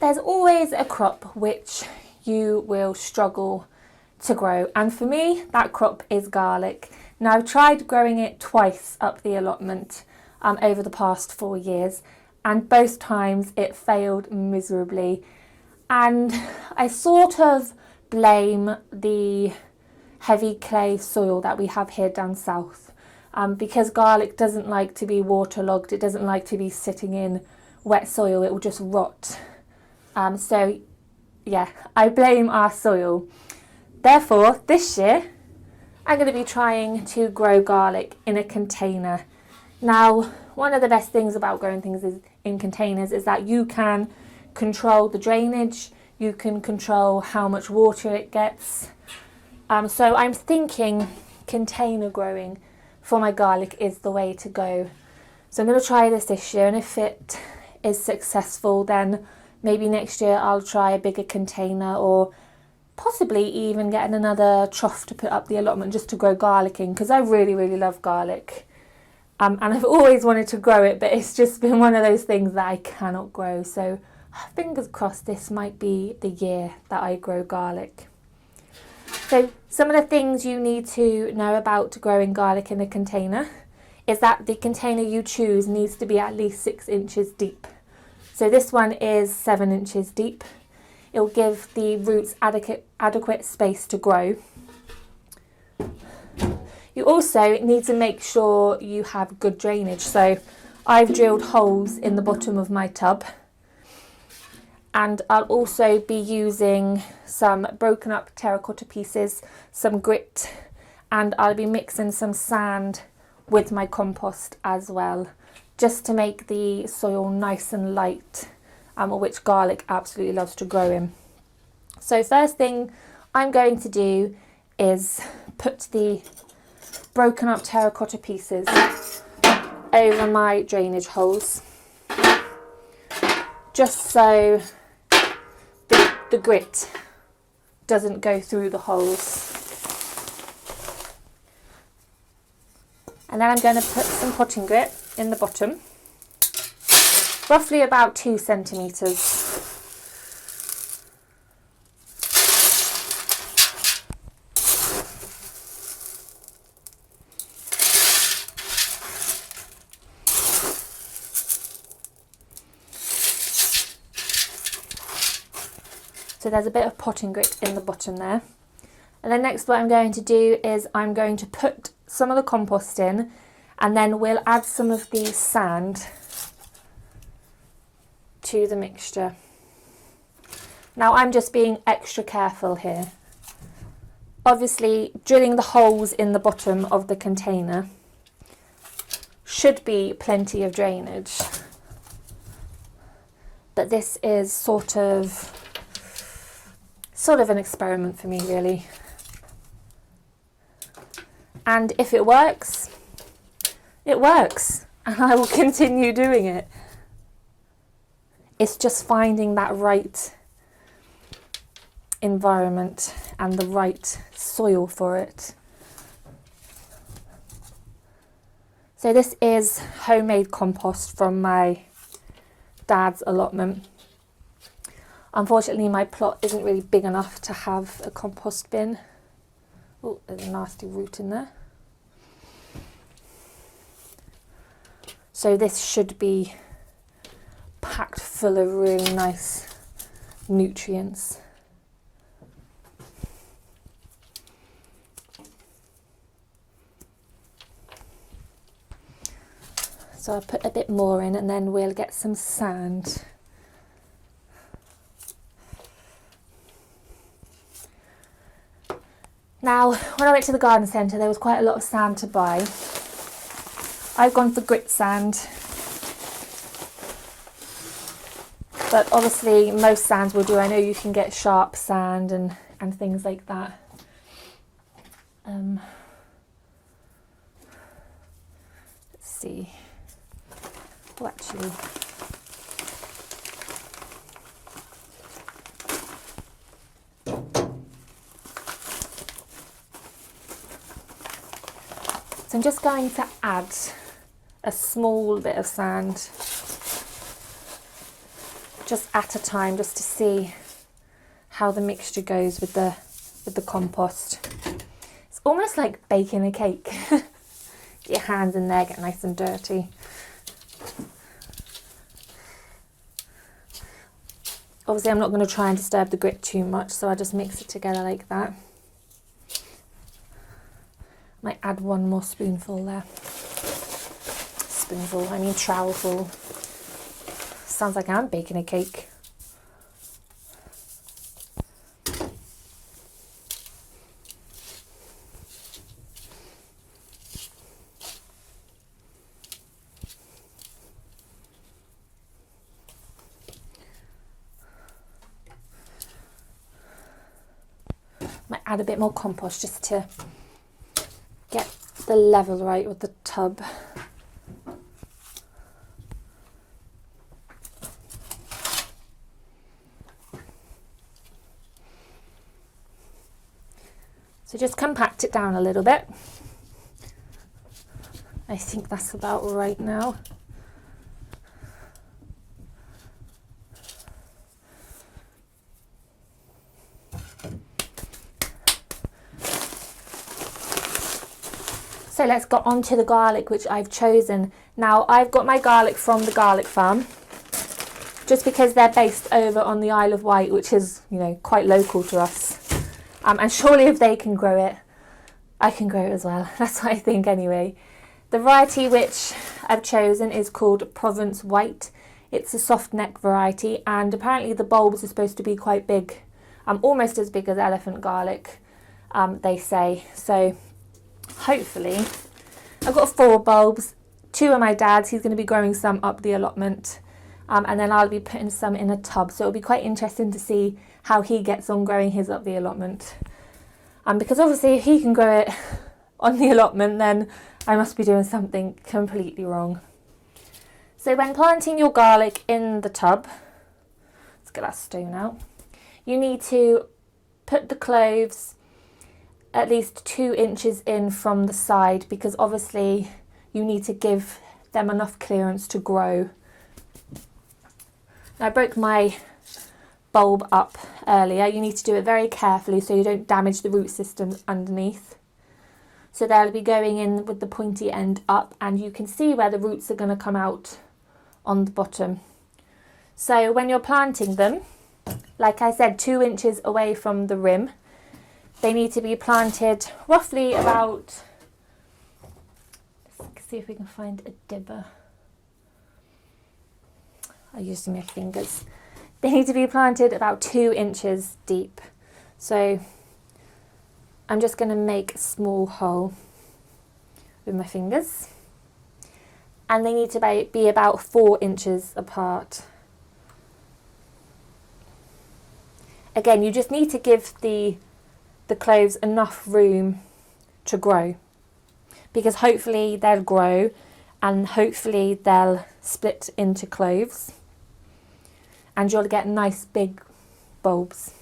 there's always a crop which you will struggle to grow, and for me that crop is garlic. Now I've tried growing it twice up the allotment over the past 4 years, and both times it failed miserably, and I sort of blame the heavy clay soil that we have here down south, because garlic doesn't like to be waterlogged, it doesn't like to be sitting in wet soil, it will just rot. So yeah, I blame our soil. Therefore this year I'm going to be trying to grow garlic in a container. Now, one of the best things about growing things in containers is that you can control the drainage, you can control how much water it gets. So I'm thinking container growing for my garlic is the way to go. So I'm going to try this year, and if it is successful, then maybe next year I'll try a bigger container, or possibly even getting another trough to put up the allotment just to grow garlic in, because I really, really love garlic. And I've always wanted to grow it, but it's just been one of those things that I cannot grow. So fingers crossed this might be the year that I grow garlic. So some of the things you need to know about growing garlic in a container is that the container you choose needs to be at least 6 inches deep. So this one is 7 inches deep. It will give the roots adequate space to grow. You also need to make sure you have good drainage. So I've drilled holes in the bottom of my tub, and I'll also be using some broken up terracotta pieces, some grit, and I'll be mixing some sand with my compost as well, just to make the soil nice and light, which garlic absolutely loves to grow in. So first thing I'm going to do is put the broken up terracotta pieces over my drainage holes, just so the grit doesn't go through the holes. And then I'm going to put some potting grit in the bottom, roughly about 2 centimetres. So there's a bit of potting grit in the bottom there. And then next what I'm going to do is I'm going to put some of the compost in, and then we'll add some of the sand to the mixture. Now I'm just being extra careful here. Obviously drilling the holes in the bottom of the container should be plenty of drainage, but this is sort of an experiment for me, really. And if it works, it works, and I will continue doing it. It's just finding that right environment and the right soil for it. So this is homemade compost from my dad's allotment. Unfortunately, my plot isn't really big enough to have a compost bin. Oh, there's a nasty root in there. So this should be packed full of really nice nutrients. So I'll put a bit more in, and then we'll get some sand. Now, when I went to the garden centre, there was quite a lot of sand to buy. I've gone for grit sand, but obviously most sands will do. I know you can get sharp sand and things like that. Let's see. Oh, actually, so I'm just going to add a small bit of sand just at a time, just to see how the mixture goes with the compost. It's almost like baking a cake. Get your hands in there, get nice and dirty. Obviously I'm not going to try and disturb the grit too much, so I just mix it together like that. Might add one more spoonful there. Spoonful, I mean trowelful. Sounds like I'm baking a cake. Might add a bit more compost just to get the level right with the tub. So just compact it down a little bit. I think that's about right now. So let's get on to the garlic, which I've chosen. Now I've got my garlic from the garlic farm, just because they're based over on the Isle of Wight, which is, you know, quite local to us. And surely if they can grow it, I can grow it as well. That's what I think anyway. The variety which I've chosen is called Provence Wight. It's a soft neck variety, and apparently the bulbs are supposed to be quite big, almost as big as elephant garlic, they say. So hopefully, I've got 4 bulbs. 2 are my dad's. He's going to be growing some up the allotment, and then I'll be putting some in a tub. So it'll be quite interesting to see how he gets on growing his up the allotment. Because obviously if he can grow it on the allotment, then I must be doing something completely wrong. So when planting your garlic in the tub, let's get that stone out, you need to put the cloves at least 2 inches in from the side, because obviously you need to give them enough clearance to grow. I broke my bulb up earlier. You need to do it very carefully so you don't damage the root systems underneath. So they'll be going in with the pointy end up, and you can see where the roots are going to come out on the bottom. So when you're planting them, like I said, 2 inches away from the rim, they need to be planted roughly about, let's see if we can find a dibber. I'm using my fingers. They need to be planted about 2 inches deep. So I'm just going to make a small hole with my fingers, and they need to be about 4 inches apart. Again, you just need to give the cloves enough room to grow, because hopefully they'll grow and hopefully they'll split into cloves, and you'll get nice big bulbs.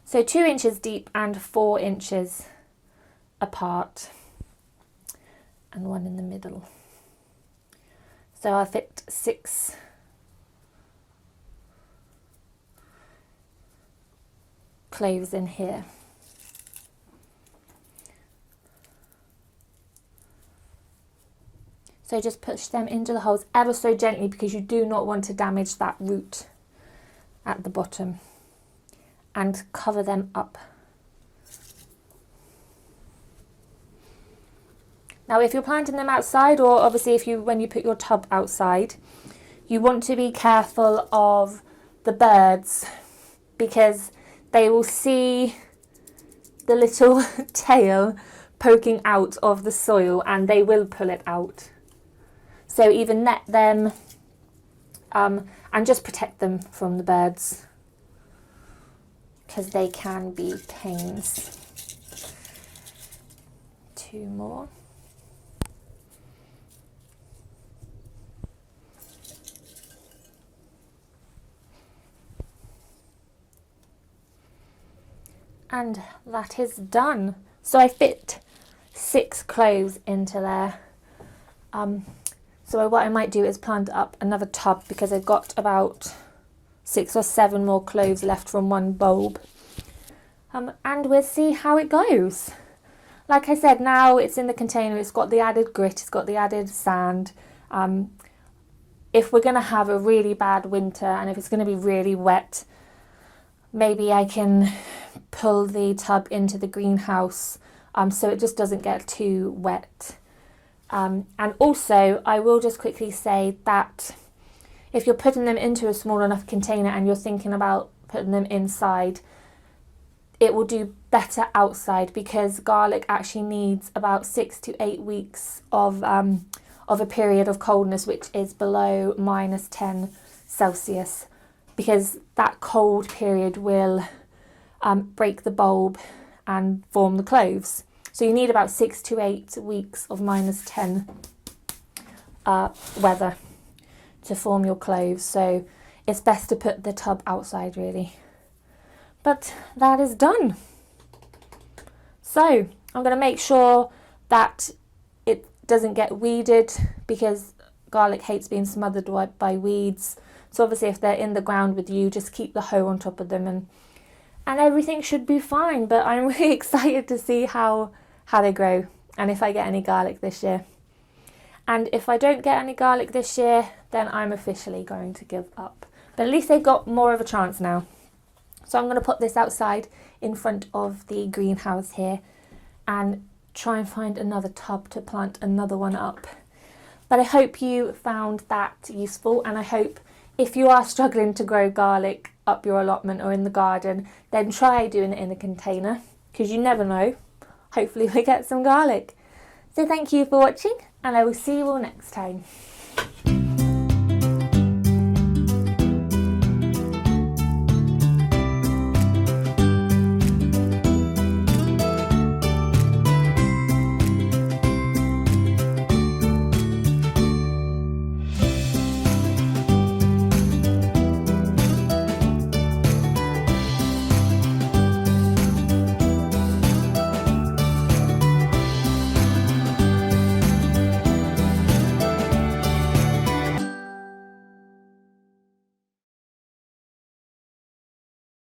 So 2 inches deep and 4 inches apart, and one in the middle. So I'll fit 6 cloves in here. So just push them into the holes ever so gently, because you do not want to damage that root at the bottom, and cover them up. Now if you're planting them outside, or obviously when you put your tub outside, you want to be careful of the birds, because they will see the little tail poking out of the soil and they will pull it out. So either net them and just protect them from the birds, because they can be pains. 2 more. And that is done. So I fit 6 cloves into there. So what I might do is plant up another tub because I've got about 6 or 7 more cloves left from one bulb. And we'll see how it goes. Like I said, now it's in the container, it's got the added grit, it's got the added sand. If we're going to have a really bad winter and if it's going to be really wet, maybe I can pull the tub into the greenhouse so it just doesn't get too wet. And also, I will just quickly say that if you're putting them into a small enough container and you're thinking about putting them inside, it will do better outside because garlic actually needs about 6 to 8 weeks of a period of coldness, which is below -10 Celsius, because that cold period will break the bulb and form the cloves. So you need about 6 to 8 weeks of -10 weather to form your cloves. So it's best to put the tub outside, really. But that is done. So I'm going to make sure that it doesn't get weeded because garlic hates being smothered by weeds. So obviously if they're in the ground with you, just keep the hoe on top of them and everything should be fine. But I'm really excited to see how they grow and if I get any garlic this year. And if I don't get any garlic this year, then I'm officially going to give up. But at least they've got more of a chance now. So I'm going to put this outside in front of the greenhouse here and try and find another tub to plant another one up. But I hope you found that useful, and I hope if you are struggling to grow garlic up your allotment or in the garden, then try doing it in a container because you never know. Hopefully we get some garlic. So thank you for watching and I will see you all next time.